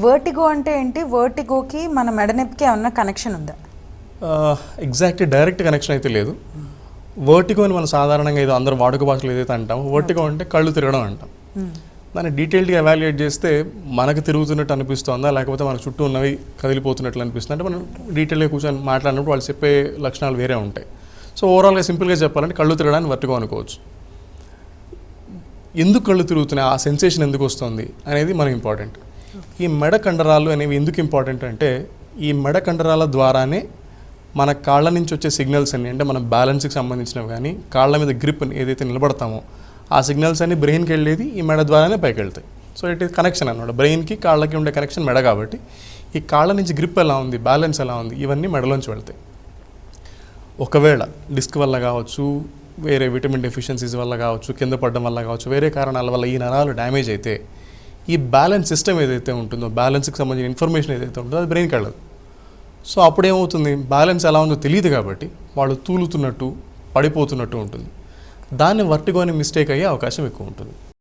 Vertigo అంటే ఏంటి? వర్టిగోకి మన మెడ నొప్పికి ఏమన్నా కనెక్షన్ ఉందా? ఎగ్జాక్ట్లీ డైరెక్ట్ కనెక్షన్ అయితే లేదు. వర్టిగో అని మనం సాధారణంగా ఏదో అందరూ వాడుక భాషలో ఏదైతే అంటాం, వర్టిగో అంటే కళ్ళు తిరగడం అంటాం. దాన్ని డీటెయిల్డ్గా ఎవాల్యుయేట్ చేస్తే మనకు తిరుగుతున్నట్టు అనిపిస్తుందా, లేకపోతే మన చుట్టూ ఉన్నవి కదిలిపోతున్నట్లు అనిపిస్తుంది అంటే మనం డీటెయిల్గా కూర్చొని మాట్లాడినప్పుడు వాళ్ళు చెప్పే లక్షణాలు వేరే ఉంటాయి. సో ఓవరాల్గా సింపుల్గా చెప్పాలంటే కళ్ళు తిరగడానికి వర్టిగో అనుకోవచ్చు. ఎందుకు కళ్ళు తిరుగుతున్నాయి, ఆ సెన్సేషన్ ఎందుకు వస్తుంది అనేది మనం ఇంపార్టెంట్. ఈ మెడ కండరాలు అనేవి ఎందుకు ఇంపార్టెంట్ అంటే, ఈ మెడ కండరాల ద్వారానే మన కాళ్ళ నుంచి వచ్చే సిగ్నల్స్ అన్ని, అంటే మన బ్యాలెన్స్కి సంబంధించినవి కానీ కాళ్ళ మీద గ్రిప్ ఏదైతే నిలబడతామో ఆ సిగ్నల్స్ అన్ని బ్రెయిన్కి వెళ్ళేది ఈ మెడ ద్వారానే పైకి వెళ్తాయి. సో ఇట్ ఈస్ కనెక్షన్ అనమాట. బ్రెయిన్కి కాళ్ళకి ఉండే కనెక్షన్ మెడ కాబట్టి ఈ కాళ్ళ నుంచి గ్రిప్ ఎలా ఉంది, బ్యాలెన్స్ ఎలా ఉంది, ఇవన్నీ మెడలోంచి వెళ్తాయి. ఒకవేళ డిస్క్ వల్ల కావచ్చు, వేరే విటమిన్ డెఫిషియన్సీస్ వల్ల కావచ్చు, కింద పడడం వల్ల కావచ్చు, వేరే కారణాల వల్ల ఈ నరాలు డ్యామేజ్ అయితే ఈ బ్యాలెన్స్ సిస్టమ్ ఏదైతే ఉంటుందో, బ్యాలెన్స్కి సంబంధించిన ఇన్ఫర్మేషన్ ఏదైతే ఉంటుందో అది బ్రెయిన్కి వెళ్ళదు. సో అప్పుడు ఏమవుతుంది, బ్యాలెన్స్ ఎలా ఉందో తెలియదు కాబట్టి వాళ్ళు తూలుతున్నట్టు, పడిపోతున్నట్టు ఉంటుంది. దాన్ని వర్టిగో అని మిస్టేక్ అయ్యే అవకాశం ఎక్కువ ఉంటుంది.